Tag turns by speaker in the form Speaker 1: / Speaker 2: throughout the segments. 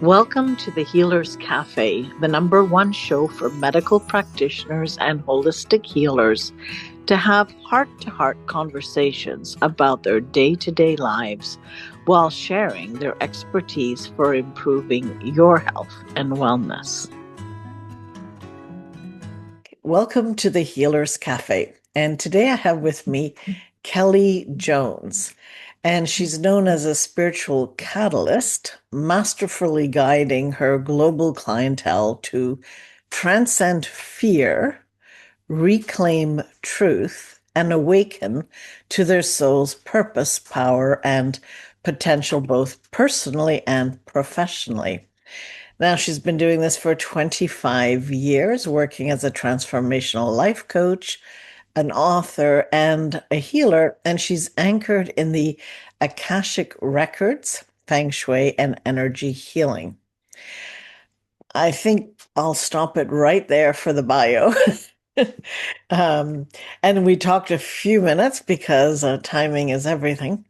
Speaker 1: Welcome to the Healer's Café, the number one show for medical practitioners and holistic healers to have heart to heart conversations about their day to day lives while sharing their expertise for improving your health and wellness. Welcome to the Healer's Cafe. And today I have with me Kelly Jones. And she's known as a spiritual catalyst, masterfully guiding her global clientele to transcend fear, reclaim truth, and awaken to their soul's purpose, power, and potential, both personally and professionally. Now, she's been doing this for 25 years, working as a transformational life coach, an author, and a healer. And she's anchored in the Akashic Records, Feng Shui, and energy healing. I think I'll stop it right there for the bio. um, and we talked a few minutes because timing is everything.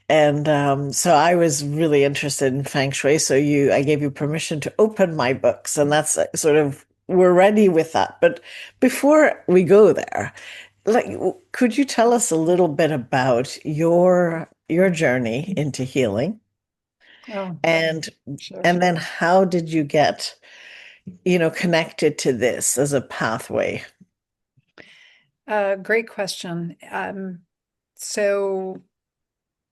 Speaker 1: And so I was really interested in Feng Shui. So I gave you permission to open my books, and that's sort of, we're ready with that. But before we go there, like, could you tell us a little bit about your journey into healing,
Speaker 2: Oh,
Speaker 1: and
Speaker 2: sure.
Speaker 1: and then how did you get, connected to this as a pathway?
Speaker 2: Great question. So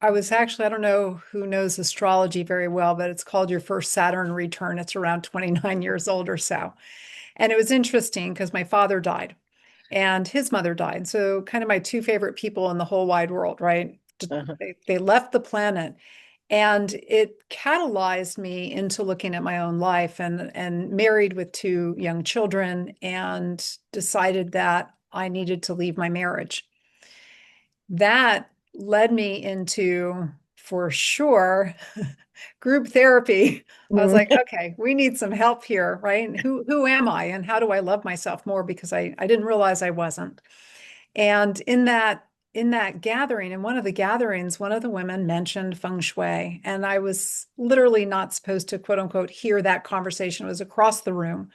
Speaker 2: I was actually, I don't know who knows astrology very well, but it's called your first Saturn return. It's around 29 years old or so. And it was interesting because my father died and his mother died. So kind of my two favorite people in the whole wide world, right?
Speaker 1: Uh-huh.
Speaker 2: They left the planet. And it catalyzed me into looking at my own life and married with two young children and decided that I needed to leave my marriage. That led me into, for sure, group therapy. I was like,
Speaker 1: Mhm.
Speaker 2: okay, we need some help here, right? And who am I and how do I love myself more? Because I didn't realize I wasn't. And in that gathering, in one of the gatherings, one of the women mentioned feng shui, and I was literally not supposed to quote unquote hear that conversation. It was across the room.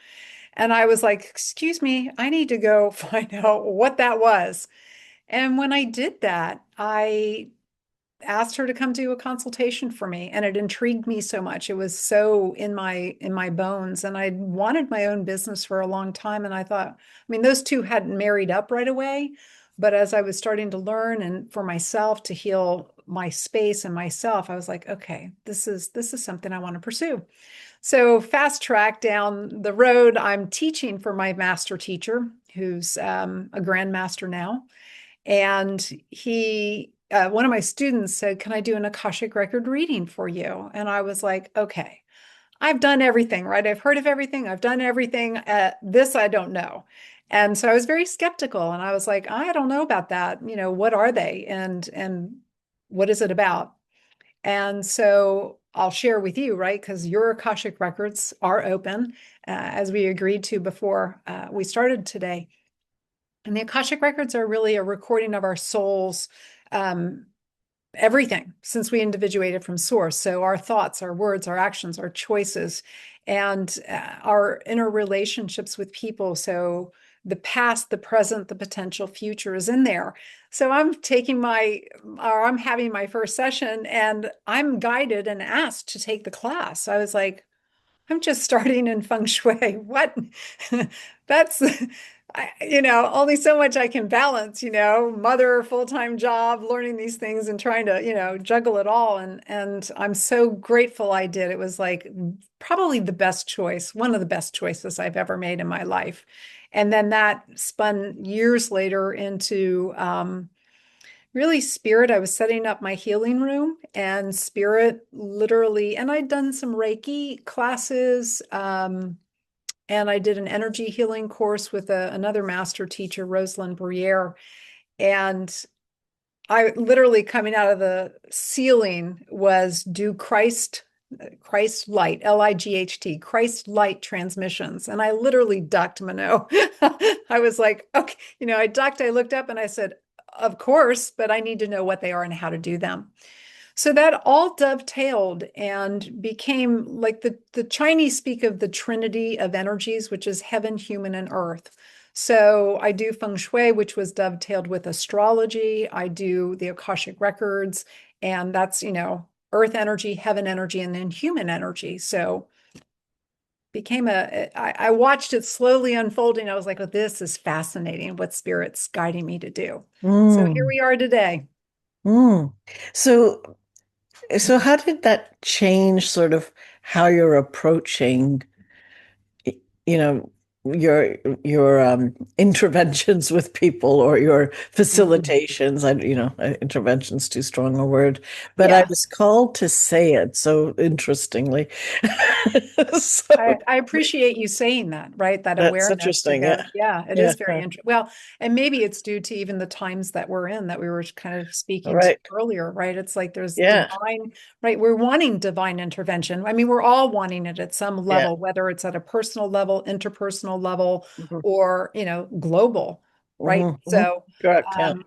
Speaker 2: And I was like, excuse me, I need to go find out what that was. And when I did that, I asked her to come do a consultation for me, and it intrigued me so much. It was so in my bones, and I wanted my own business for a long time. And I thought, I mean, those two hadn't married up right away, but as I was starting to learn and for myself to heal my space and myself, I was like, okay, this is something I want to pursue. So fast track down the road, I'm teaching for my master teacher, who's a grandmaster now. And one of my students said, "Can I do an Akashic record reading for you?" And I was like, okay, I've done everything, right? I've heard of everything. I've done everything. This I don't know. And so I was very skeptical and I was like, I don't know about that. What are they? And what is it about? And so I'll share with you, right? Because your Akashic records are open, as we agreed to before we started today. And the Akashic records are really a recording of our souls, um, everything since we individuated from source. So our thoughts, our words, our actions, our choices, and our inner relationships with people. So the past, the present, the potential future is in there. So I'm having my first session and I'm guided and asked to take the class. I was like, I'm just starting in feng shui. What? That's, only so much I can balance, mother, full-time job, learning these things and trying to, juggle it all. And I'm so grateful I did. It was like probably the best choice, one of the best choices I've ever made in my life. And then that spun years later into really spirit. I was setting up my healing room and spirit literally, and I'd done some Reiki classes. And I did an energy healing course with another master teacher, Rosalind Briere. And I literally coming out of the ceiling was do Christ light, Light, Christ light transmissions. And I literally ducked, Manon. I was like, okay, I ducked, I looked up and I said, of course, but I need to know what they are and how to do them. So that all dovetailed and became like the Chinese speak of the trinity of energies, which is heaven, human, and earth. So I do Feng Shui, which was dovetailed with astrology. I do the Akashic Records, and that's, earth energy, heaven energy, and then human energy. So became I watched it slowly unfolding. I was like, oh, this is fascinating what spirit's guiding me to do. So here
Speaker 1: Mm,
Speaker 2: we are today.
Speaker 1: mm. So, so how did that change sort of how you're approaching, you know, your interventions with people or your
Speaker 2: Mhm.
Speaker 1: facilitations? Intervention's too strong a word, but I
Speaker 2: Yeah.
Speaker 1: was called to say it so interestingly. So
Speaker 2: I appreciate you saying that, right? That
Speaker 1: that's
Speaker 2: awareness to
Speaker 1: interesting.
Speaker 2: go,
Speaker 1: Yeah.
Speaker 2: yeah, it
Speaker 1: Yeah.
Speaker 2: is very interesting. Well, and maybe it's due to even the times that we're in that we were kind of
Speaker 1: All
Speaker 2: speaking to
Speaker 1: right.
Speaker 2: earlier, right? It's like there's
Speaker 1: Yeah.
Speaker 2: divine, right? We're wanting divine intervention. I mean, we're all wanting it at some
Speaker 1: Yeah.
Speaker 2: level, whether it's at a personal level, interpersonal level,
Speaker 1: Hmm.
Speaker 2: or, global, right?
Speaker 1: Hmm. Hmm.
Speaker 2: So,
Speaker 1: Correct. Yeah.
Speaker 2: um,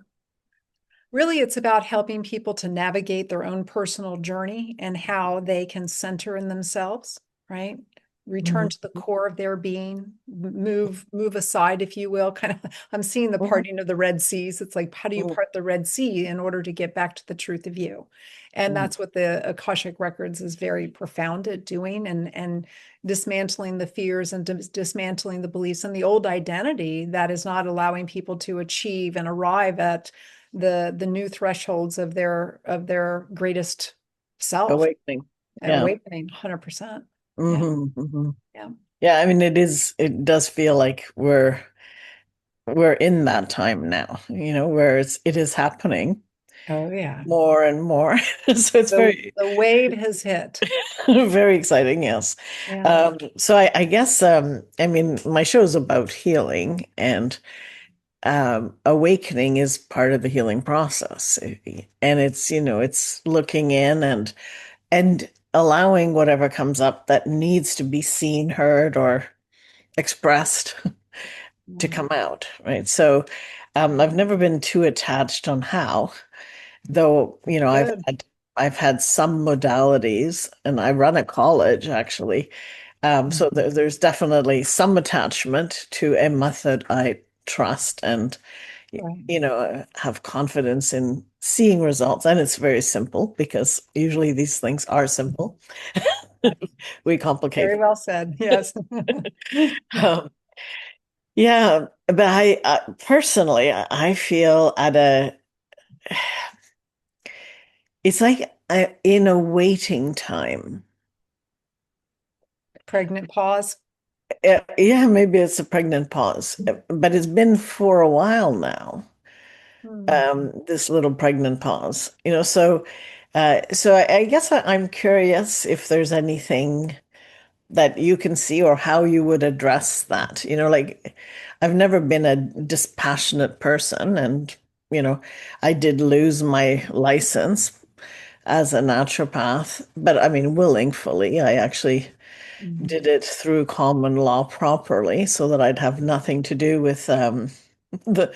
Speaker 2: really, it's about helping people to navigate their own personal journey and how they can center in themselves, right? Return to the
Speaker 1: Hmm.
Speaker 2: core of their being, move aside, if you will. Kind of, I'm seeing the
Speaker 1: Hmm.
Speaker 2: parting of the Red Seas. It's like, how do you
Speaker 1: Hmm.
Speaker 2: part the Red Sea in order to get back to the truth of you? And
Speaker 1: Hmm.
Speaker 2: that's what the Akashic Records is very profound at doing, and dismantling the fears and dismantling the beliefs and the old identity that is not allowing people to achieve and arrive at the new thresholds of their greatest self.
Speaker 1: Awakening. Yeah.
Speaker 2: Awakening 100%. Yeah.
Speaker 1: Hmm. Hmm.
Speaker 2: Yeah.
Speaker 1: Yeah. I mean, it does feel like we're in that time now, where it is happening
Speaker 2: Oh yeah.
Speaker 1: more and more. So it's very,
Speaker 2: The wave has hit.
Speaker 1: very exciting. Yes.
Speaker 2: Yeah.
Speaker 1: So I guess, I mean, my show is about healing, and awakening is part of the healing process. And it's looking in and allowing whatever comes up that needs to be seen, heard, or expressed to
Speaker 2: Mm.
Speaker 1: come out, right? So I've never been too attached on how, though,
Speaker 2: Good.
Speaker 1: I've had some modalities, and I run a college actually. So there's definitely some attachment to a method I trust and
Speaker 2: Right.
Speaker 1: have confidence in seeing results. And it's very simple because usually these things are simple. We complicate
Speaker 2: Very well said. Yes.
Speaker 1: them. Yeah, but I personally, I feel it's like in a waiting time.
Speaker 2: Pregnant pause.
Speaker 1: Yeah, maybe it's a pregnant pause, but it's been for a while now.
Speaker 2: Hmm.
Speaker 1: This little pregnant pause, so I guess I'm curious if there's anything that you can see or how you would address that. Like I've never been a dispassionate person, and I did lose my license as a naturopath, but I mean, willingly. I actually
Speaker 2: Mhm.
Speaker 1: did it through common law properly so that I'd have nothing to do with the,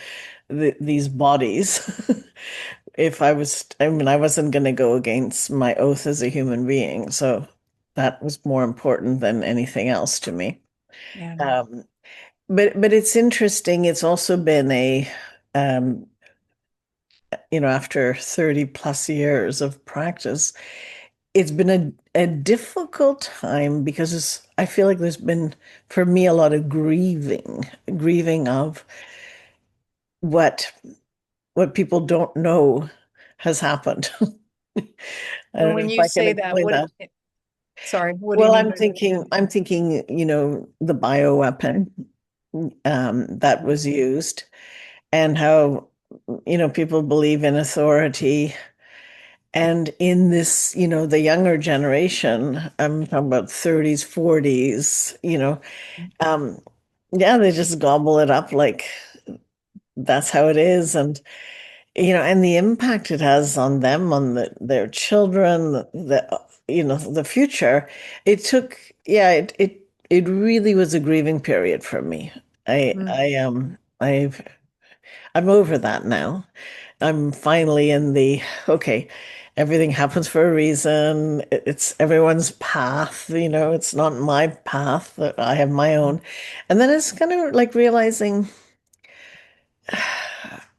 Speaker 1: these bodies. If I mean, I wasn't going to go against my oath as a human being. So that was more important than anything else to me.
Speaker 2: Yeah.
Speaker 1: Um, but it's interesting. It's also been um, after 30 plus years of practice, it's been a difficult time because I feel like there's been, for me, a lot of grieving of what people don't know has happened. I
Speaker 2: And
Speaker 1: don't know
Speaker 2: when
Speaker 1: if
Speaker 2: you
Speaker 1: I can
Speaker 2: say that,
Speaker 1: explain that.
Speaker 2: sorry, what do you
Speaker 1: Well,
Speaker 2: mean by that?
Speaker 1: I'm thinking, the bioweapon that was
Speaker 2: Mhm.
Speaker 1: used, and how, people believe in authority. And in this, the younger generation, I'm talking about 30s, 40s, um, yeah, they just gobble it up like that's how it is. And the impact it has on them, on their children, the future. It took, yeah, it really was a grieving period for me. I'm over that now. I'm finally in the okay. everything happens for a reason. It's everyone's path, it's not my path, that I have my own. And then it's kind of like realizing,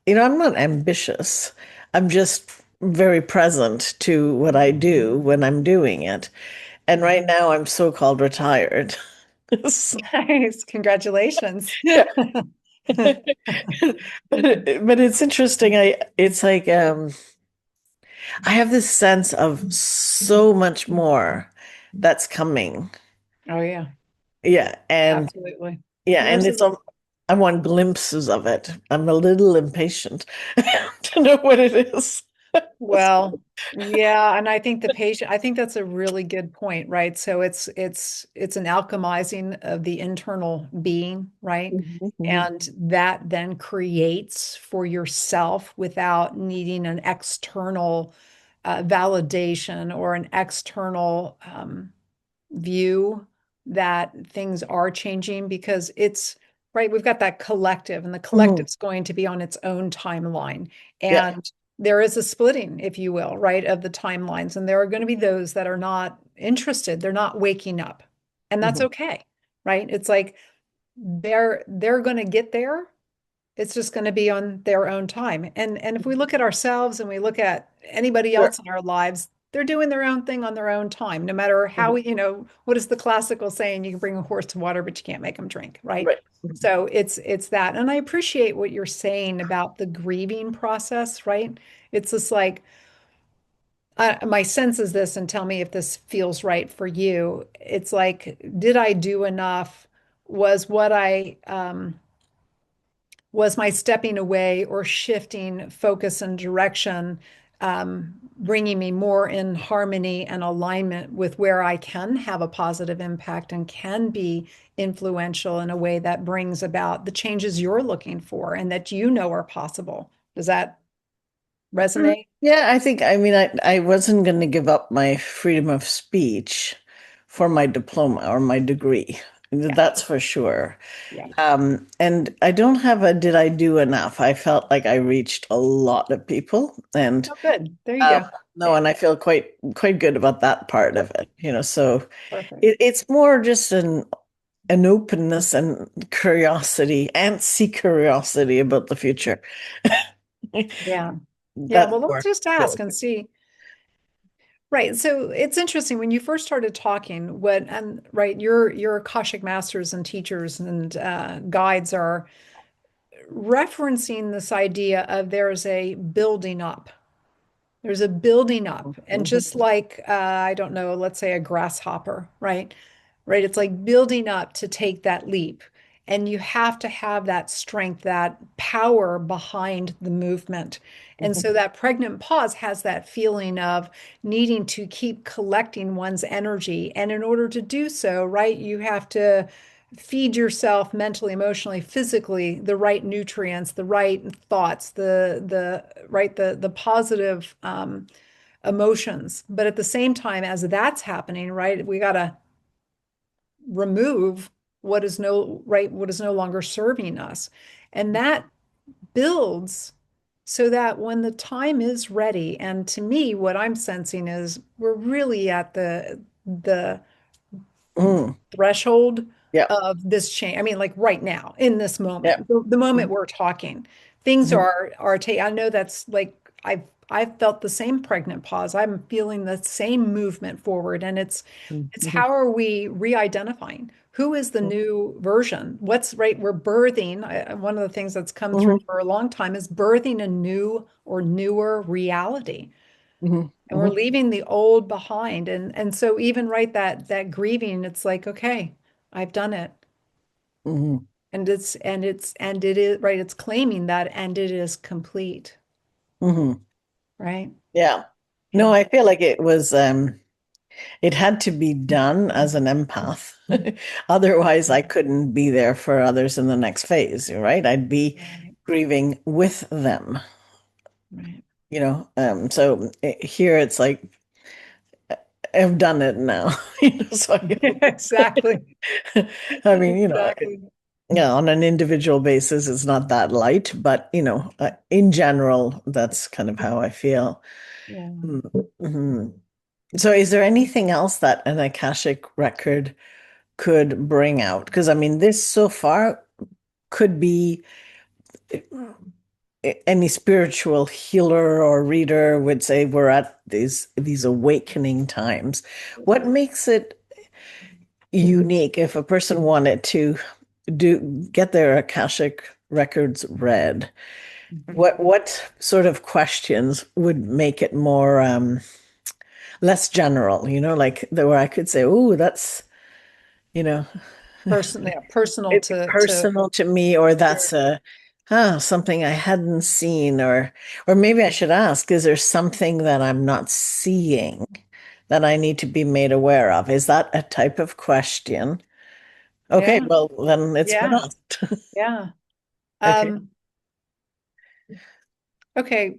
Speaker 1: I'm not ambitious. I'm just very present to what I do when I'm doing it. And right now I'm so-called retired. So,
Speaker 2: Nice. Congratulations.
Speaker 1: yeah. But it's interesting. It's like I have this sense of so much more that's coming.
Speaker 2: Oh yeah,
Speaker 1: Yeah, and
Speaker 2: absolutely.
Speaker 1: yeah,
Speaker 2: And
Speaker 1: and
Speaker 2: there's a
Speaker 1: it's I want glimpses of it. I'm a little impatient to know what it is.
Speaker 2: Well, yeah, and I think I think that's a really good point, right? So it's an alchemizing of the internal being, right?
Speaker 1: Mhm, mhm.
Speaker 2: And that then creates for yourself without needing an external validation or an external view that things are changing because it's right. We've got that collective, and the
Speaker 1: Mhm.
Speaker 2: collective's going to be on its own timeline.
Speaker 1: Yeah.
Speaker 2: And there is a splitting, if you will, right, of the timelines. And there are going to be those that are not interested. They're not waking up. And that's
Speaker 1: Mhm.
Speaker 2: okay, right? It's like they're going to get there, it's just going to be on their own time. And if we look at ourselves and we look at anybody
Speaker 1: Sure.
Speaker 2: else in our lives, they're doing their own thing on their own time, no matter how
Speaker 1: Mhm.
Speaker 2: we, what is the classical saying? You can bring a horse to water, but you can't make them drink, right?
Speaker 1: Right. Mhm.
Speaker 2: So it's that. And I appreciate what you're saying about the grieving process, right? It's just like my sense is this, and tell me if this feels right for you. It's like, did I do enough? Was what I was my stepping away or shifting focus and direction, bringing me more in harmony and alignment with where I can have a positive impact and can be influential in a way that brings about the changes you're looking for and that you know are possible. Does that resonate?
Speaker 1: Yeah, I mean, I wasn't going to give up my freedom of speech for my diploma or my degree.
Speaker 2: Yeah.
Speaker 1: That's for sure.
Speaker 2: Yeah.
Speaker 1: And I don't have a did I do enough? I felt like I reached a lot of people, and
Speaker 2: Oh, good. There you
Speaker 1: um,
Speaker 2: go.
Speaker 1: no, and I feel quite good about that part of it. So
Speaker 2: Perfect.
Speaker 1: it's more just an openness and curiosity, antsy curiosity about the future.
Speaker 2: Yeah. Yeah.
Speaker 1: That's
Speaker 2: Well, let's
Speaker 1: more
Speaker 2: just
Speaker 1: really
Speaker 2: ask and see. Right. So it's interesting when you first started talking, and right, your Akashic masters and teachers and guides are referencing this idea of there's a building up. There's a building up.
Speaker 1: good.
Speaker 2: And
Speaker 1: Mhm,
Speaker 2: just like, I don't know, let's say a grasshopper, right? Right. It's like building up to take that leap. And you have to have that strength, that power behind the movement. And
Speaker 1: mhm,
Speaker 2: so that pregnant pause has that feeling of needing to keep collecting one's energy. And in order to do so, right, you have to feed yourself mentally, emotionally, physically the right nutrients, the right thoughts, the positive emotions. But at the same time as that's happening, right, we got to remove what is no longer serving us. And that builds so that when the time is ready, and to me, what I'm sensing is we're really at the
Speaker 1: mhm.
Speaker 2: threshold
Speaker 1: Yeah,
Speaker 2: of this change. I mean, like right now, in this
Speaker 1: yeah.
Speaker 2: moment, the moment we're talking, things
Speaker 1: Mhm,
Speaker 2: are I know that's like I've felt the same pregnant pause. I'm feeling the same movement forward, and it's
Speaker 1: mhm,
Speaker 2: how are we re-identifying? Who is the new version? What's right? We're birthing. One of the things that's come through
Speaker 1: mhm,
Speaker 2: for a long time is birthing a new or newer reality,
Speaker 1: mhm,
Speaker 2: and we're
Speaker 1: mhm,
Speaker 2: leaving the old behind. And so even right that grieving, it's like, okay, I've done it.
Speaker 1: mhm,
Speaker 2: And it is right, it's claiming that and it is complete,
Speaker 1: mhm.
Speaker 2: right?
Speaker 1: Yeah. No,
Speaker 2: Yeah.
Speaker 1: I feel like it had to be done as an empath. Otherwise, I couldn't be there for others in the next phase, right? I'd be
Speaker 2: Right.
Speaker 1: grieving with them,
Speaker 2: Right.
Speaker 1: So here it's like I've done it now. So
Speaker 2: Exactly.
Speaker 1: I mean,
Speaker 2: Exactly.
Speaker 1: yeah, on an individual basis, it's not that light, but in general, that's kind of how I feel.
Speaker 2: Yeah.
Speaker 1: Mhm. So is there anything else that an Akashic record could bring out? Because I mean, this so far could be any spiritual healer or reader would say we're at these awakening times. What makes it unique if a person wanted to do get their Akashic records read?
Speaker 2: Mhm.
Speaker 1: What sort of questions would make it more less general, like where I could say, oh, that's, you know,
Speaker 2: Yeah, personal
Speaker 1: it's
Speaker 2: to
Speaker 1: personal to me, or that's something I hadn't seen, or maybe I should ask, is there something that I'm not seeing that I need to be made aware of? Is that a type of question? Okay,
Speaker 2: yeah,
Speaker 1: well, then it's been
Speaker 2: yeah,
Speaker 1: asked.
Speaker 2: yeah.
Speaker 1: Okay.
Speaker 2: Um, okay.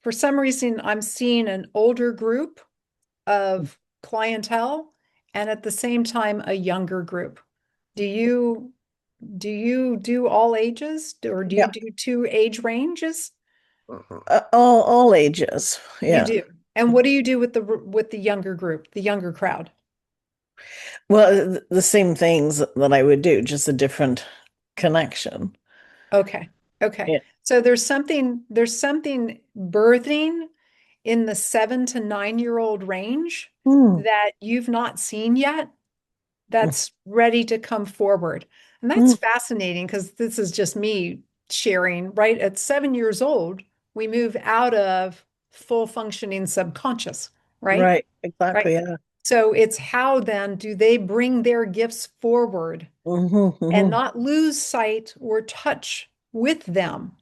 Speaker 2: For some reason I'm seeing an older group of clientele and at the same time a younger group. Do you do all ages or do you
Speaker 1: Yeah.
Speaker 2: do two age ranges?
Speaker 1: All ages.
Speaker 2: You
Speaker 1: Yeah.
Speaker 2: do. And what do you do with the younger group, the younger crowd?
Speaker 1: Well, the same things that I would do, just a different connection.
Speaker 2: Okay. Okay.
Speaker 1: Yeah.
Speaker 2: So there's something birthing in the 7 to 9 year old range
Speaker 1: Mm,
Speaker 2: that you've not seen yet
Speaker 1: mm,
Speaker 2: that's ready to come forward. And that's
Speaker 1: mm.
Speaker 2: fascinating because this is just me sharing, right? At 7 years old, we move out of full functioning subconscious, right?
Speaker 1: Right. Exactly.
Speaker 2: Right.
Speaker 1: Yeah.
Speaker 2: So it's how then do they bring their gifts forward
Speaker 1: Hmm,
Speaker 2: and
Speaker 1: hmm,
Speaker 2: not lose sight or touch with them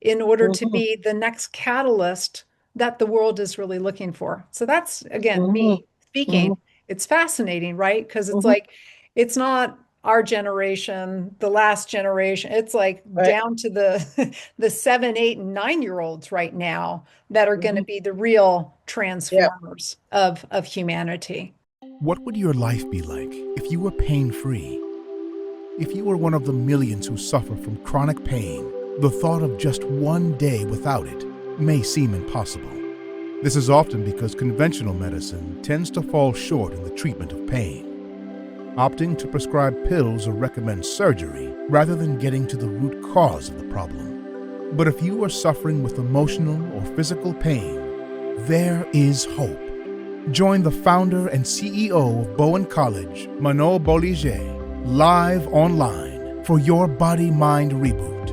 Speaker 2: in order to
Speaker 1: hmm,
Speaker 2: be the next catalyst that the world is really looking for. So that's again
Speaker 1: hmm,
Speaker 2: me speaking.
Speaker 1: hmm,
Speaker 2: It's fascinating, right? Because it's
Speaker 1: hmm.
Speaker 2: like it's not our generation, the last generation. It's like
Speaker 1: Right.
Speaker 2: down to the the 7, 8, and 9 year olds right now that are going to
Speaker 1: Hmm.
Speaker 2: be the real
Speaker 1: Yeah.
Speaker 2: transformers of humanity.
Speaker 3: What would your life be like if you were pain free? If you were one of the millions who suffer from chronic pain, the thought of just one day without it may seem impossible. This is often because conventional medicine tends to fall short in the treatment of pain, opting to prescribe pills or recommend surgery rather than getting to the root cause of the problem. But if you are suffering with emotional or physical pain, there is hope. Join the founder and CEO of Bowen College, Manon Bolliger, live online for your body-mind reboot.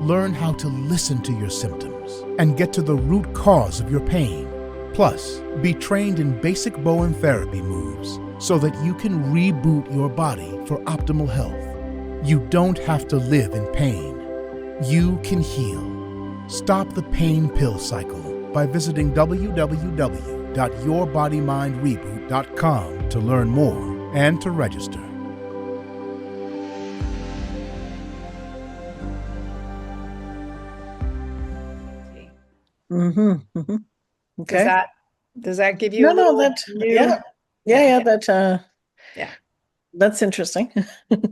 Speaker 3: Learn how to listen to your symptoms and get to the root cause of your pain. Plus, be trained in basic Bowen therapy moves so that you can reboot your body for optimal health. You don't have to live in pain. You can heal. Stop the pain pill cycle by visiting www.yourbodymindreboot.com to learn more and to register.
Speaker 1: Hmm, hmm.
Speaker 2: Does
Speaker 1: Okay.
Speaker 2: that give you
Speaker 1: No,
Speaker 2: a
Speaker 1: no,
Speaker 2: little
Speaker 1: yeah,
Speaker 2: new?
Speaker 1: yeah,
Speaker 2: Yeah,
Speaker 1: yeah,
Speaker 2: yeah, yeah.
Speaker 1: that's interesting.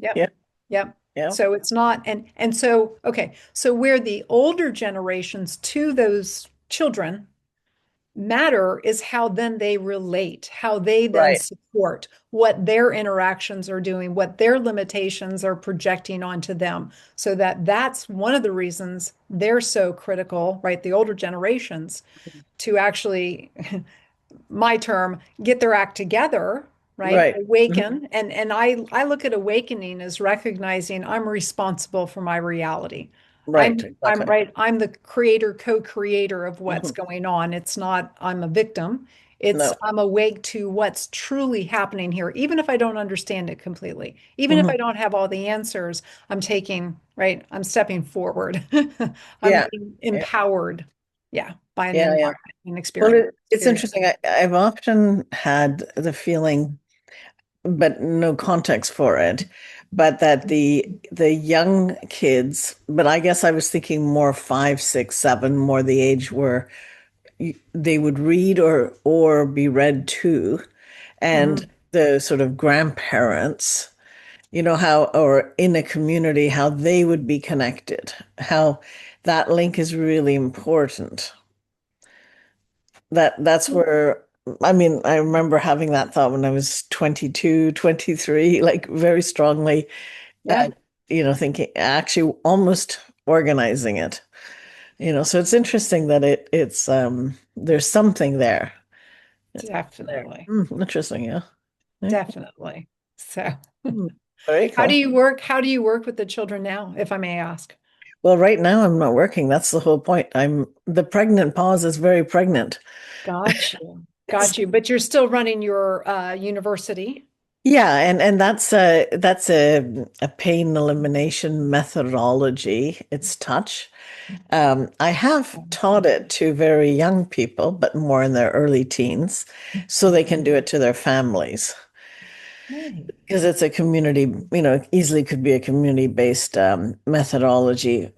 Speaker 2: Yep.
Speaker 1: Yeah,
Speaker 2: Yep.
Speaker 1: yeah.
Speaker 2: So it's not, and so, okay, so where the older generations to those children matter is how then they relate, how they then
Speaker 1: Right.
Speaker 2: support what their interactions are doing, what their limitations are projecting onto them. So that's one of the reasons they're so critical, right? The older generations to actually my term, get their act together, right?
Speaker 1: Right. Mhm.
Speaker 2: Awaken. And I look at awakening as recognizing I'm responsible for my reality.
Speaker 1: Right.
Speaker 2: I'm
Speaker 1: Exactly.
Speaker 2: right. I'm the creator, co-creator of what's
Speaker 1: Hmm.
Speaker 2: going on. It's not I'm a victim. It's
Speaker 1: No.
Speaker 2: I'm awake to what's truly happening here, even if I don't understand it completely, even if I
Speaker 1: Hmm.
Speaker 2: don't have all the answers, I'm taking, right? I'm stepping forward. I'm
Speaker 1: Yeah.
Speaker 2: being
Speaker 1: Yeah.
Speaker 2: empowered, yeah, by an
Speaker 1: Yeah. Yeah.
Speaker 2: environment and
Speaker 1: Well, it's
Speaker 2: experience.
Speaker 1: interesting. I've often had the feeling, but no context for it, but that the young kids, but I guess I was thinking more 5, 6, 7, more the age where they would read or be read to, and
Speaker 2: Mhm.
Speaker 1: the sort of grandparents, how, or in a community, how they would be connected, how that link is really important. that's where, I mean, I remember having that thought when I was 22, 23, like very strongly, uh,
Speaker 2: Yeah,
Speaker 1: thinking, actually almost organizing it, so it's interesting that there's something there. There.
Speaker 2: definitely.
Speaker 1: Interesting, yeah. Yeah.
Speaker 2: Definitely. So,
Speaker 1: Hmm. Very
Speaker 2: how do
Speaker 1: cool.
Speaker 2: you work? How do you work with the children now, if I may ask?
Speaker 1: Well, right now I'm not working. That's the whole point. The pregnant pause is very pregnant.
Speaker 2: Got you. Got you. But you're still running your university.
Speaker 1: Yeah, and that's a pain elimination methodology. It's touch. I have taught it to very young people, but more in their early teens, so they can do it to their families.
Speaker 2: Nice.
Speaker 1: Because it's a community, easily could be a community-based methodology.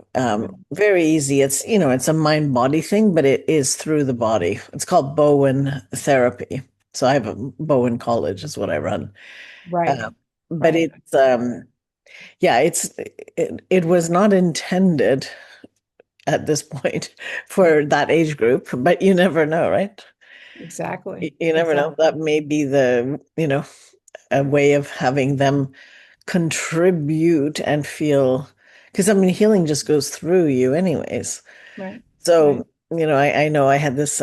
Speaker 1: Very easy. It's a mind-body thing, but it is through the body. It's called Bowen therapy. So I have a Bowen College is what I run.
Speaker 2: Right.
Speaker 1: Um, but
Speaker 2: Right.
Speaker 1: yeah, it was not intended at this point for that age group, but you never know, right? You,
Speaker 2: Exactly.
Speaker 1: you never know.
Speaker 2: Exactly.
Speaker 1: That may be a way of having them contribute and feel, because I mean, healing just goes through you anyways.
Speaker 2: Right. Right.
Speaker 1: So, I know I had this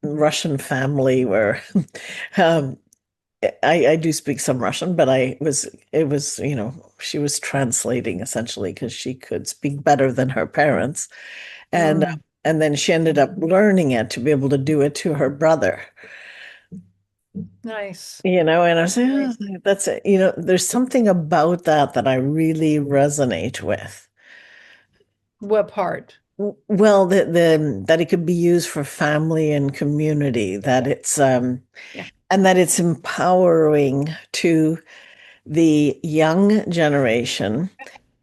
Speaker 1: Russian family where um, I do speak some Russian, but it was, she was translating essentially because she could speak better than her parents. And,
Speaker 2: Mm,
Speaker 1: and then she ended up learning it to be able to do it to her brother.
Speaker 2: nice.
Speaker 1: And I was like,
Speaker 2: Nice.
Speaker 1: "Oh, that's it. There's something about that I really resonate with.
Speaker 2: What part?
Speaker 1: Well, that it could be used for family and community, that
Speaker 2: Yeah.
Speaker 1: it's
Speaker 2: Yeah.
Speaker 1: and that it's empowering to the young generation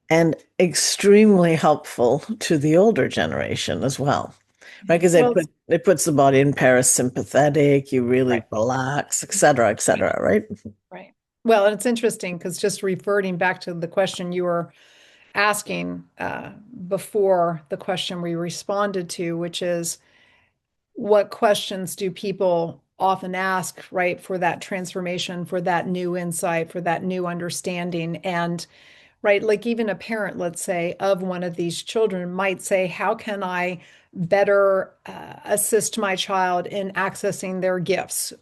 Speaker 1: and extremely helpful to the older generation as well. Right? Because
Speaker 2: Well,
Speaker 1: it puts the body in parasympathetic, you really
Speaker 2: right.
Speaker 1: relax, et cetera, right?
Speaker 2: Right. Well, and it's interesting because just reverting back to the question you were asking before the question we responded to, which is what questions do people often ask, right, for that transformation, for that new insight, for that new understanding? And, right, like even a parent, let's say, of one of these children might say, how can I better assist my child in accessing their gifts?
Speaker 1: Right.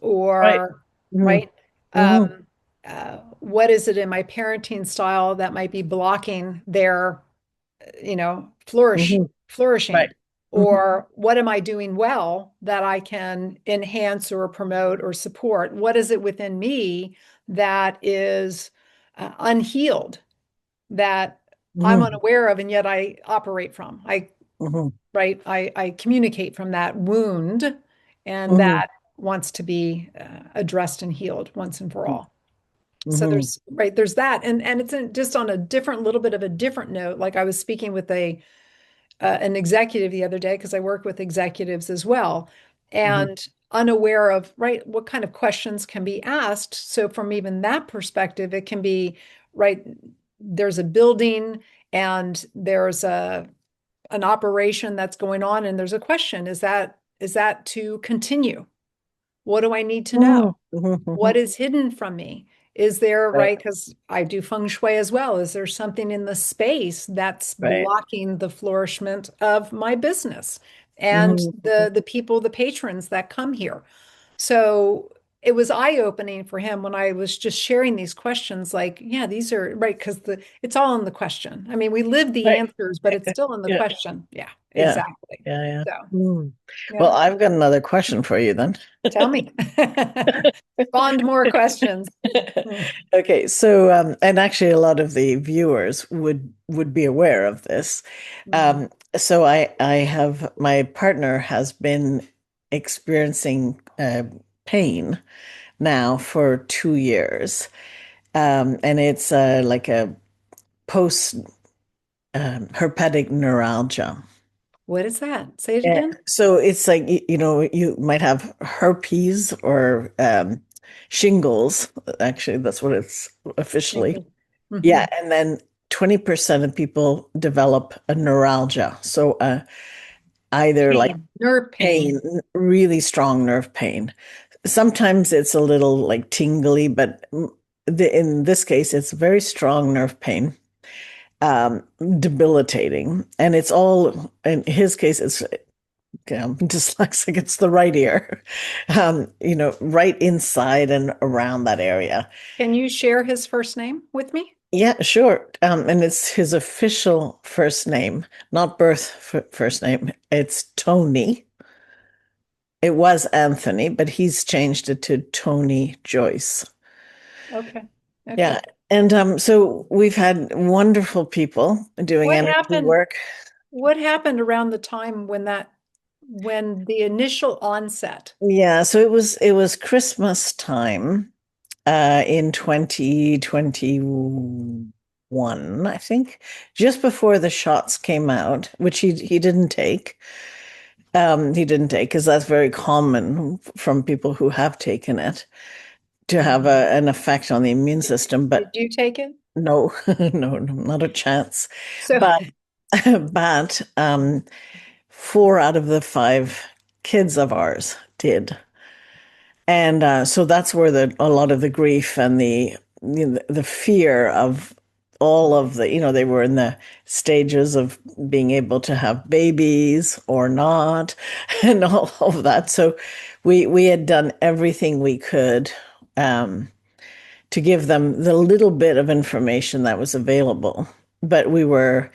Speaker 2: Or,
Speaker 1: Hmm.
Speaker 2: right,
Speaker 1: Hmm.
Speaker 2: what is it in my parenting style that might be blocking their
Speaker 1: Hmm. Right.
Speaker 2: flourishing?
Speaker 1: Hmm.
Speaker 2: Or what am I doing well that I can enhance or promote or support? What is it within me that is unhealed, that I'm
Speaker 1: Hmm.
Speaker 2: unaware of and yet I operate from?
Speaker 1: Hmm.
Speaker 2: I communicate from that wound, and
Speaker 1: Hmm.
Speaker 2: that wants to be addressed and healed once and for all. So
Speaker 1: Hmm.
Speaker 2: there's that, and it's just on a different, little bit of a different note. Like I was speaking with an executive the other day because I work with executives as well,
Speaker 1: Hmm.
Speaker 2: and unaware of, right, what kind of questions can be asked. So from even that perspective, it can be, right, there's a building and there's an operation that's going on and there's a question, is that to continue? What do I need to know?
Speaker 1: Hmm. Hmm.
Speaker 2: What is hidden from me? Is there,
Speaker 1: Right.
Speaker 2: right? Because I do feng shui as well. Is there something in the space that's
Speaker 1: Right.
Speaker 2: blocking the flourishment of my business and
Speaker 1: Hmm.
Speaker 2: the people, the patrons that come here? So it was eye-opening for him when I was just sharing these questions, like, yeah, these are right, because it's all in the question. I mean, we live the
Speaker 1: Right.
Speaker 2: answers, but it's still in the
Speaker 1: Yeah.
Speaker 2: question. Yeah,
Speaker 1: Yeah.
Speaker 2: exactly.
Speaker 1: Yeah. Yeah.
Speaker 2: So,
Speaker 1: Hmm. Well,
Speaker 2: yeah,
Speaker 1: I've got another question for you then.
Speaker 2: tell me. Spawned more questions.
Speaker 1: Okay, so and actually a lot of the viewers would be aware of this.
Speaker 2: Mhm.
Speaker 1: So I have my partner has been experiencing pain now for 2 years, and it's like a post herpetic neuralgia.
Speaker 2: What is that? Say it
Speaker 1: Yeah,
Speaker 2: again.
Speaker 1: so it's like you might have herpes or shingles. Actually, that's what it's officially.
Speaker 2: Mm-hmm.
Speaker 1: Yeah, and then 20% of people develop a neuralgia. So either like
Speaker 2: Pain, nerve pain.
Speaker 1: really strong nerve pain. Sometimes it's a little like tingly, but in this case, it's very strong nerve pain, debilitating. And it's all, in his case, it's dyslexic, it's the right ear, right inside and around that area.
Speaker 2: Can you share his first name with me?
Speaker 1: Yeah, sure. And it's his official first name, not birth first name. It's Tony. It was Anthony, but he's changed it to Tony Joyce.
Speaker 2: Okay. Okay.
Speaker 1: Yeah. And so we've had wonderful people doing
Speaker 2: What
Speaker 1: energy
Speaker 2: happened?
Speaker 1: work.
Speaker 2: What happened around the time when the initial onset?
Speaker 1: Yeah, so it was Christmas time in 2021, I think, just before the shots came out, which he didn't take. He didn't take because that's very common from people who have taken it to have an effect on the immune system.
Speaker 2: Did
Speaker 1: But
Speaker 2: you take it?
Speaker 1: no, no, not a chance.
Speaker 2: So
Speaker 1: But but 4 out of the 5 kids of ours did. And so that's where a lot of the grief and the fear of all of they were in the stages of being able to have babies or not, and all of that. So we had done everything we could to give them the little bit of information that was available, but we were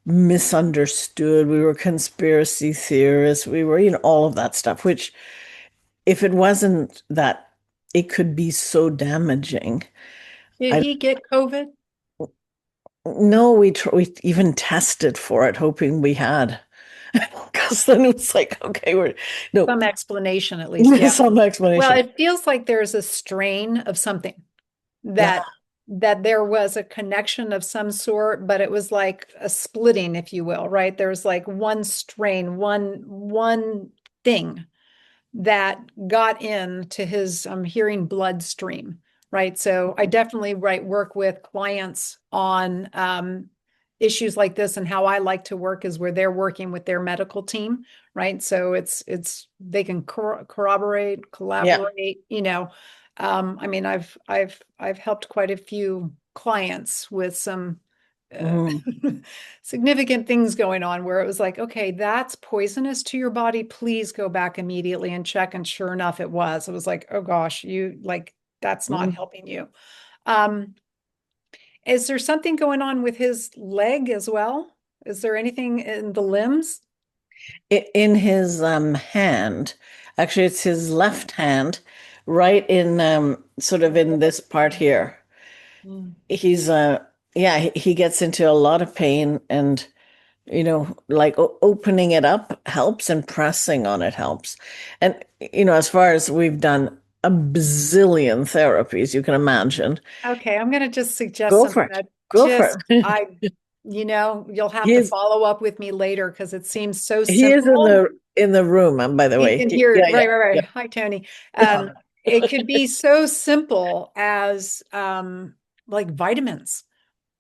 Speaker 1: misunderstood. We were conspiracy theorists. We were, all of that stuff, which if it wasn't that it could be so damaging.
Speaker 2: did
Speaker 1: I
Speaker 2: he get COVID?
Speaker 1: no, we even tested for it, hoping we had, because then it was like, okay, we're no
Speaker 2: Some explanation at least. Yeah.
Speaker 1: some
Speaker 2: Well,
Speaker 1: explanation.
Speaker 2: it feels like there's a strain of something
Speaker 1: Yeah.
Speaker 2: that there was a connection of some sort, but it was like a splitting, if you will, right? There's like one strain, one thing that got into his hearing bloodstream, right? So I definitely work with clients on issues like this, and how I like to work is where they're working with their medical team, right? So it's they can corroborate,
Speaker 1: Yeah.
Speaker 2: collaborate, I mean, I've helped quite a few clients with some significant things going on where it was like, okay, that's poisonous to your body. Please go back immediately and check. And sure enough, it was. It was like, oh gosh, that's not helping you. Is there something going on with his leg as well? Is there anything in the limbs?
Speaker 1: In his hand, actually, it's his left hand, right in sort of in this part here. He's yeah, he gets into a lot of pain, and like opening it up helps and pressing on it helps. And as far as we've done a bazillion therapies you can imagine.
Speaker 2: Okay, I'm going to just suggest
Speaker 1: Go for
Speaker 2: something
Speaker 1: it.
Speaker 2: that
Speaker 1: Go for it.
Speaker 2: you'll have
Speaker 1: He
Speaker 2: to
Speaker 1: is
Speaker 2: follow up with me later because it seems so
Speaker 1: he is in
Speaker 2: simple.
Speaker 1: the room, by the
Speaker 2: You
Speaker 1: way.
Speaker 2: can hear
Speaker 1: Yeah,
Speaker 2: it.
Speaker 1: yeah,
Speaker 2: Right, right, right.
Speaker 1: yeah.
Speaker 2: Hi, Tony. It could be so simple as like vitamins,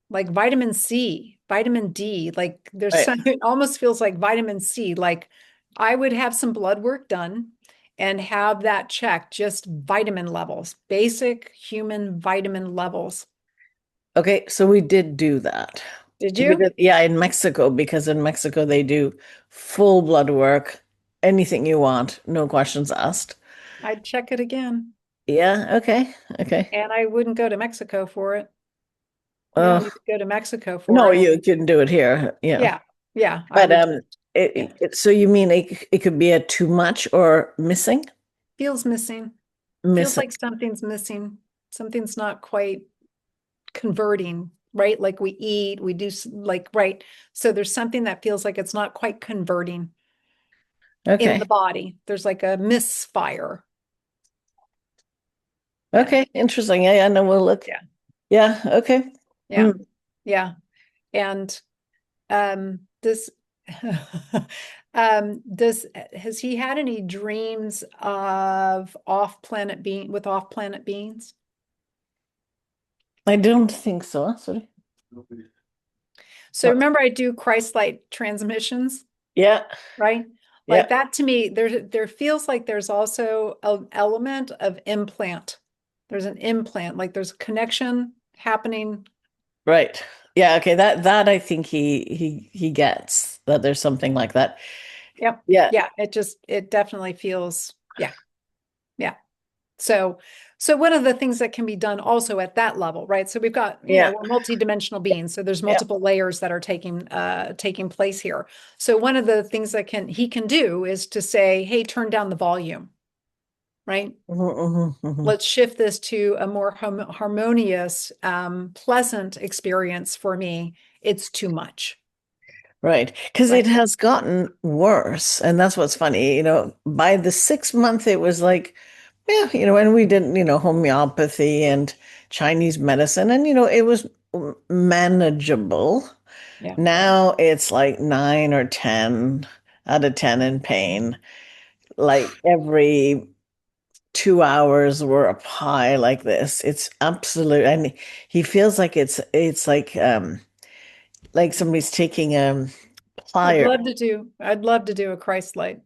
Speaker 2: like vitamin C, vitamin D. Like
Speaker 1: Right.
Speaker 2: it almost feels like vitamin C. Like I would have some blood work done and have that checked, just vitamin levels, basic human vitamin levels.
Speaker 1: Okay, so we did do that.
Speaker 2: Did
Speaker 1: We
Speaker 2: you?
Speaker 1: did, yeah, in Mexico, because in Mexico they do full blood work, anything you want, no questions asked.
Speaker 2: I'd check it again.
Speaker 1: Yeah, okay, okay.
Speaker 2: And I wouldn't go to Mexico for it. You don't
Speaker 1: Uh,
Speaker 2: need to go to Mexico for
Speaker 1: no,
Speaker 2: it.
Speaker 1: you can do it here,
Speaker 2: Yeah. Yeah. I
Speaker 1: But
Speaker 2: would. Yeah.
Speaker 1: so you mean it could be a too much or missing?
Speaker 2: Feels missing. Feels
Speaker 1: Missing.
Speaker 2: like something's missing. Something's not quite converting, right? Like we eat, we do like, right. So there's something that feels like it's not quite converting in
Speaker 1: Okay.
Speaker 2: the body. There's like a misfire. Yeah.
Speaker 1: Okay, interesting. Yeah, yeah, no, we'll look.
Speaker 2: Yeah.
Speaker 1: Yeah, okay.
Speaker 2: Yeah. Yeah. And this has he had any dreams of off-planet beings?
Speaker 1: I don't think so. Sorry.
Speaker 2: So remember I do Christ-like transmissions,
Speaker 1: Yeah.
Speaker 2: right? Like
Speaker 1: Yeah.
Speaker 2: that to me, there feels like there's also an element of implant. There's an implant, like there's a connection happening.
Speaker 1: Right. Yeah. Okay. That I think he gets that there's something like that.
Speaker 2: Yep.
Speaker 1: Yeah.
Speaker 2: Yeah, it definitely feels, yeah, yeah. So, so one of the things that can be done also at that level, right? So we've got,
Speaker 1: Yeah.
Speaker 2: we're multidimensional beings. So there's
Speaker 1: Yeah.
Speaker 2: multiple layers that are taking place here. So one of the things that he can do is to say, hey, turn down the volume, right?
Speaker 1: Mhm, mhm, mhm.
Speaker 2: Let's shift this to a more harmonious, pleasant experience for me. It's too much,
Speaker 1: Right. Because it
Speaker 2: right?
Speaker 1: has gotten worse. And that's what's funny. By the 6th month, it was like, yeah, and we did, homeopathy and Chinese medicine, and, it was manageable.
Speaker 2: Yeah.
Speaker 1: Now it's like 9 or 10 out of 10 in pain. Like every 2 hours we're up high like this. It's absolute, and he feels like it's like somebody's taking a plier.
Speaker 2: I'd love to do a Christ light.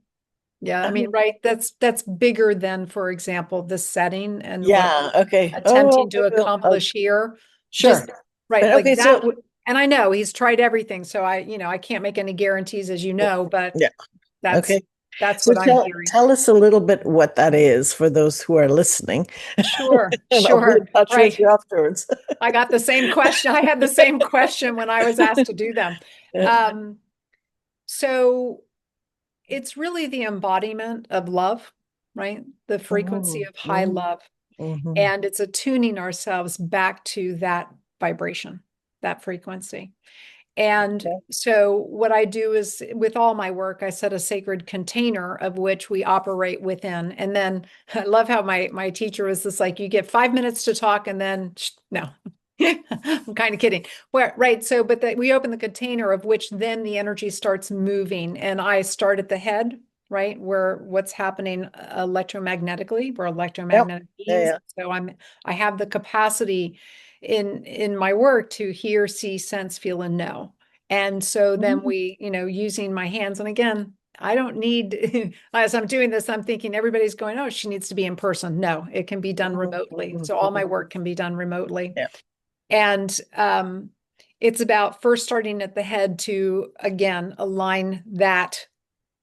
Speaker 2: Yeah, I mean, right. That's bigger than, for example, the setting and what
Speaker 1: Yeah. Okay. Oh, well,
Speaker 2: attempting to
Speaker 1: maybe I'll
Speaker 2: accomplish here.
Speaker 1: sure.
Speaker 2: Just right,
Speaker 1: But
Speaker 2: like
Speaker 1: okay.
Speaker 2: that
Speaker 1: So
Speaker 2: would, and I know he's tried everything, so I can't make any guarantees, as you know, but
Speaker 1: yeah.
Speaker 2: that's
Speaker 1: Okay.
Speaker 2: that's
Speaker 1: So
Speaker 2: what I'm
Speaker 1: tell
Speaker 2: hearing.
Speaker 1: tell us a little bit what that is for those who are listening,
Speaker 2: Sure,
Speaker 1: and I'll be in
Speaker 2: sure.
Speaker 1: touch with
Speaker 2: Right.
Speaker 1: you afterwards.
Speaker 2: I got the same question. I had the same question when I was asked to do them.
Speaker 1: Yeah.
Speaker 2: Um, so it's really the embodiment of love, right? The frequency
Speaker 1: Mhm,
Speaker 2: of high
Speaker 1: mhm,
Speaker 2: love.
Speaker 1: mhm.
Speaker 2: And it's attuning ourselves back to that vibration, that frequency. And
Speaker 1: Okay.
Speaker 2: so what I do is with all my work, I set a sacred container of which we operate within. And then I love how my teacher was just like, you get 5 minutes to talk and then no. I'm kind of kidding. Where right. So, but we open the container of which then the energy starts moving. And I start at the head, right? Where what's happening electromagnetically, we're
Speaker 1: Yep.
Speaker 2: electromagnetic
Speaker 1: Yeah.
Speaker 2: beings.
Speaker 1: Yeah.
Speaker 2: So I have the capacity in my work to hear, see, sense, feel, and know. And so then
Speaker 1: Mhm,
Speaker 2: we, using my hands, and again, I don't need, as I'm doing this, I'm thinking everybody's going, oh, she needs to be in person. No, it can be done
Speaker 1: mhm,
Speaker 2: remotely.
Speaker 1: mhm,
Speaker 2: So all my
Speaker 1: mhm.
Speaker 2: work can be done remotely.
Speaker 1: Yeah.
Speaker 2: And it's about first starting at the head to, again, align that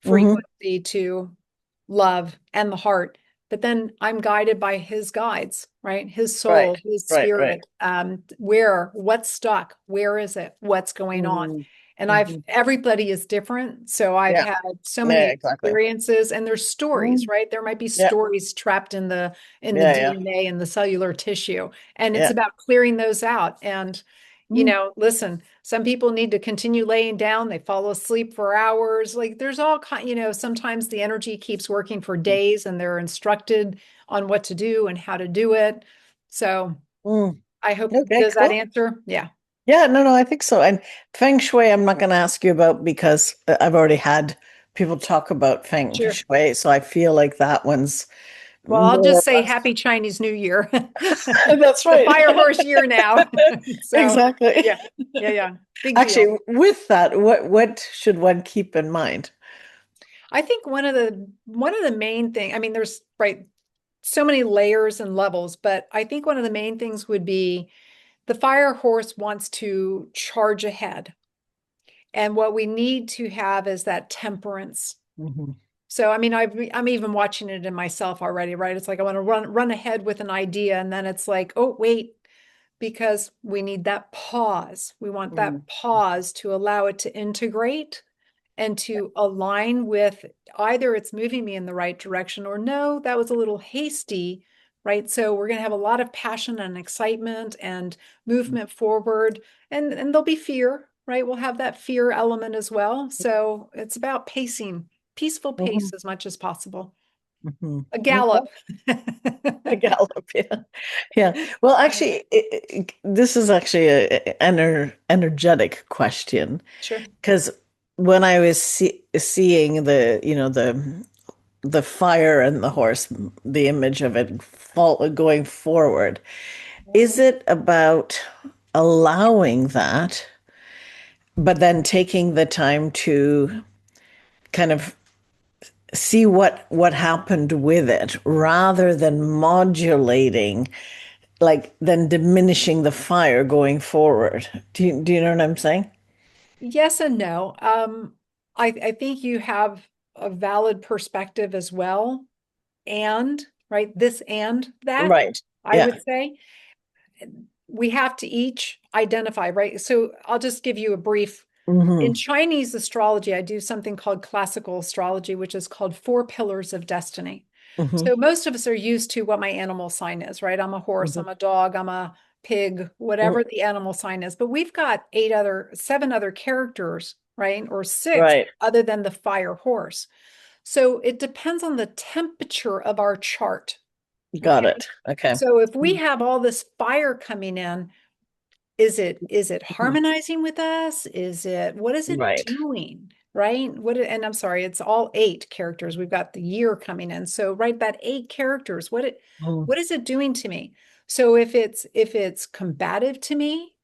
Speaker 1: Mhm.
Speaker 2: frequency to love and the heart. But then I'm guided by his guides, right? His
Speaker 1: Right.
Speaker 2: soul, his
Speaker 1: Right. Right.
Speaker 2: spirit. What's stuck? Where is it? What's going on?
Speaker 1: Mhm,
Speaker 2: And
Speaker 1: mhm.
Speaker 2: everybody is different. So I've
Speaker 1: Yeah.
Speaker 2: had so
Speaker 1: Yeah.
Speaker 2: many
Speaker 1: Exactly.
Speaker 2: experiences and there's stories,
Speaker 1: Mhm.
Speaker 2: right? There might be
Speaker 1: Yeah.
Speaker 2: stories trapped in the
Speaker 1: Yeah. Yeah.
Speaker 2: DNA and the cellular tissue. And it's
Speaker 1: Yeah.
Speaker 2: about clearing those out. And
Speaker 1: Mm,
Speaker 2: listen, some people need to continue laying down. They fall asleep for hours. Like there's all kind, sometimes the energy keeps working for days and they're instructed on what to do and how to do it. So
Speaker 1: mm.
Speaker 2: I hope,
Speaker 1: Okay.
Speaker 2: does that
Speaker 1: Cool.
Speaker 2: answer? Yeah,
Speaker 1: Yeah. No. No. I think so. And Feng Shui, I'm not going to ask you about because I've already had people talk about Feng
Speaker 2: sure.
Speaker 1: Shui, so I feel like that one's
Speaker 2: Well, I'll
Speaker 1: more
Speaker 2: just
Speaker 1: or
Speaker 2: say
Speaker 1: less.
Speaker 2: happy Chinese New Year.
Speaker 1: That's
Speaker 2: The
Speaker 1: right.
Speaker 2: fire horse year now. So
Speaker 1: Exactly.
Speaker 2: yeah, yeah, yeah. Big deal.
Speaker 1: Actually, with that, what should one keep in mind?
Speaker 2: I think one of the main thing, I mean, there's right so many layers and levels, but I think one of the main things would be the fire horse wants to charge ahead. And what we need to have is that temperance.
Speaker 1: Mhm,
Speaker 2: So, I mean, I'm even watching it in myself already, right? It's like I want to run ahead with an idea, and then it's like, oh, wait, because we need that pause. We want
Speaker 1: mhm,
Speaker 2: that pause to allow it to integrate and to align with either it's moving me in the right direction or no, that was a little hasty, right? So we're going to have a lot of passion and excitement and movement forward, and there'll be fear, right? We'll have that fear element as well. So it's about pacing, peaceful
Speaker 1: mhm,
Speaker 2: pace as much as possible.
Speaker 1: mhm.
Speaker 2: A
Speaker 1: Okay.
Speaker 2: gallop.
Speaker 1: A gallop, yeah. Yeah. Well, actually, this is actually a energetic question
Speaker 2: Sure.
Speaker 1: because when I was seeing the fire and the horse, the image of it going forward, is it about allowing that, but then taking the time to kind of see what happened with it rather than modulating, like then diminishing the fire going forward. Do you know what I'm saying?
Speaker 2: Yes and no. I think you have a valid perspective as well. And, right, this and that,
Speaker 1: Right.
Speaker 2: I
Speaker 1: Yeah.
Speaker 2: would say. We have to each identify, right? So I'll just give you a brief. In
Speaker 1: Hmm.
Speaker 2: Chinese astrology, I do something called classical astrology, which is called four pillars of destiny.
Speaker 1: Hmm.
Speaker 2: So most of us are used to what my animal sign is, right? I'm a horse,
Speaker 1: Hmm.
Speaker 2: I'm a dog, I'm a pig, whatever the animal sign is. But we've got seven other characters, right? Or six
Speaker 1: Right.
Speaker 2: other than the fire horse. So it depends on the temperature of our chart.
Speaker 1: Got
Speaker 2: Okay.
Speaker 1: it. Okay.
Speaker 2: So if we have all this fire coming in, is it
Speaker 1: Mhm.
Speaker 2: harmonizing with us? What is it
Speaker 1: Right.
Speaker 2: doing? Right? And I'm sorry, it's all eight characters. We've got the year coming in. So right, that eight characters,
Speaker 1: Mm-hmm.
Speaker 2: what is it doing to me? So if it's combative to me,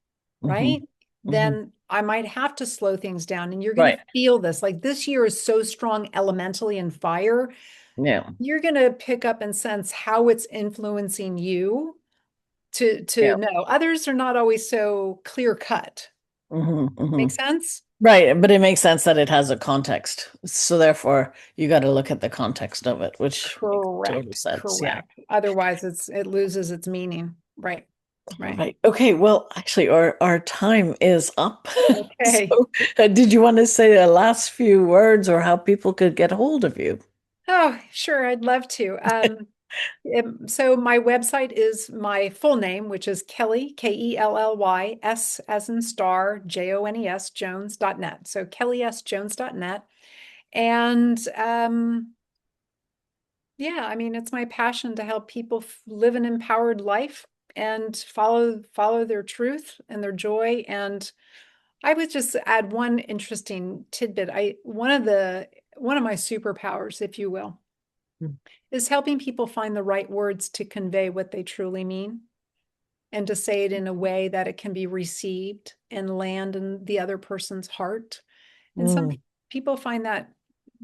Speaker 2: right?
Speaker 1: Hmm.
Speaker 2: Then I might have to slow things down. And you're gonna
Speaker 1: Right.
Speaker 2: feel this. Like this year is so strong elementally in fire,
Speaker 1: Yeah.
Speaker 2: you're gonna pick up and sense how it's influencing you to
Speaker 1: Yeah.
Speaker 2: know. Others are not always so clear cut.
Speaker 1: Hmm. Hmm.
Speaker 2: Make sense?
Speaker 1: Right. But it makes sense that it has a context. So therefore, you got to look at the context of it, which makes total
Speaker 2: Correct,
Speaker 1: sense. Yeah.
Speaker 2: correct. Otherwise, it loses its meaning. Right, right.
Speaker 1: Right. Okay. Well, actually, our time is up.
Speaker 2: Okay.
Speaker 1: So, did you want to say the last few words or how people could get hold of you?
Speaker 2: Oh, sure, I'd love to. So my website is my full name, which is Kelly, Kelly, S as in star, Jones, Jones.net. So kellysjones.net. And yeah, I mean, it's my passion to help people live an empowered life and follow their truth and their joy. And I would just add one interesting tidbit. One of my superpowers, if you will, is helping people find the right words to convey what they truly mean and to say it in a way that it can be received and land in the other person's heart. And some
Speaker 1: Mm,
Speaker 2: people find that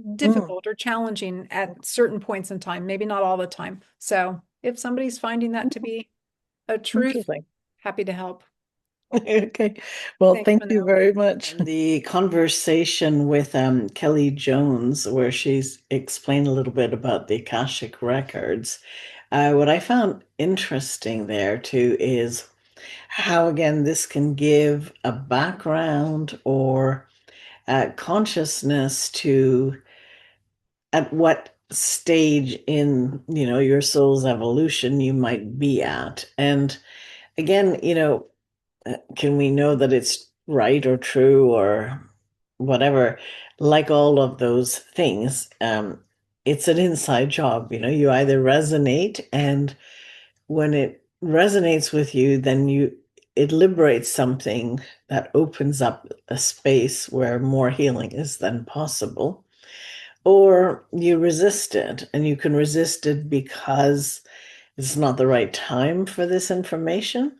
Speaker 1: mm.
Speaker 2: difficult or challenging at certain points in time, maybe not all the time. So if somebody's finding that to be a truth,
Speaker 1: Interesting.
Speaker 2: happy to help.
Speaker 1: Okay. Well,
Speaker 2: Thanks,
Speaker 1: thank you
Speaker 2: Manon.
Speaker 1: very much. The conversation with Kelly Jones, where she's explained a little bit about the Akashic Records. What I found interesting there too is how, again, this can give a background or consciousness to at what stage in, your soul's evolution you might be at. And again, can we know that it's right or true or whatever? Like all of those things, it's an inside job. You either resonate, and when it resonates with you, then it liberates something that opens up a space where more healing is then possible. Or you resist it, and you can resist it because it's not the right time for this information,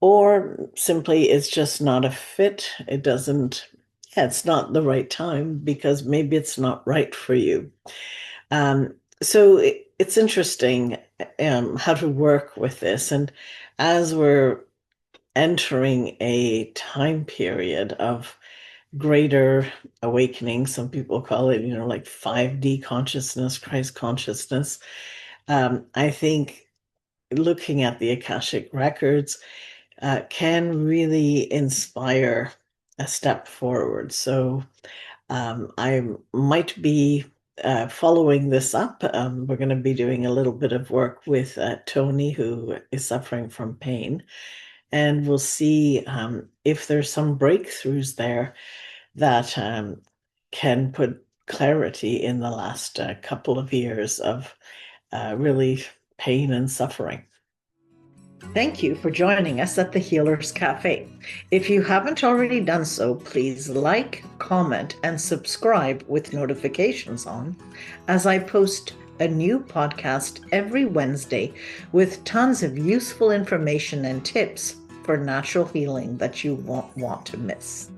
Speaker 1: or simply it's just not a fit. Yeah, it's not the right time because maybe it's not right for you. So it's interesting how to work with this. And as we're entering a time period of greater awakening, some people call it, like 5D consciousness, Christ consciousness. I think looking at the Akashic records can really inspire a step forward. So I might be following this up. We're going to be doing a little bit of work with Tony, who is suffering from pain, and we'll see if there's some breakthroughs there that can put clarity in the last couple of years of really pain and suffering. Thank you for joining us at the Healers Cafe. If you haven't already done so, please like, comment, and subscribe with notifications on, as I post a new podcast every Wednesday with tons of useful information and tips for natural healing that you won't want to miss.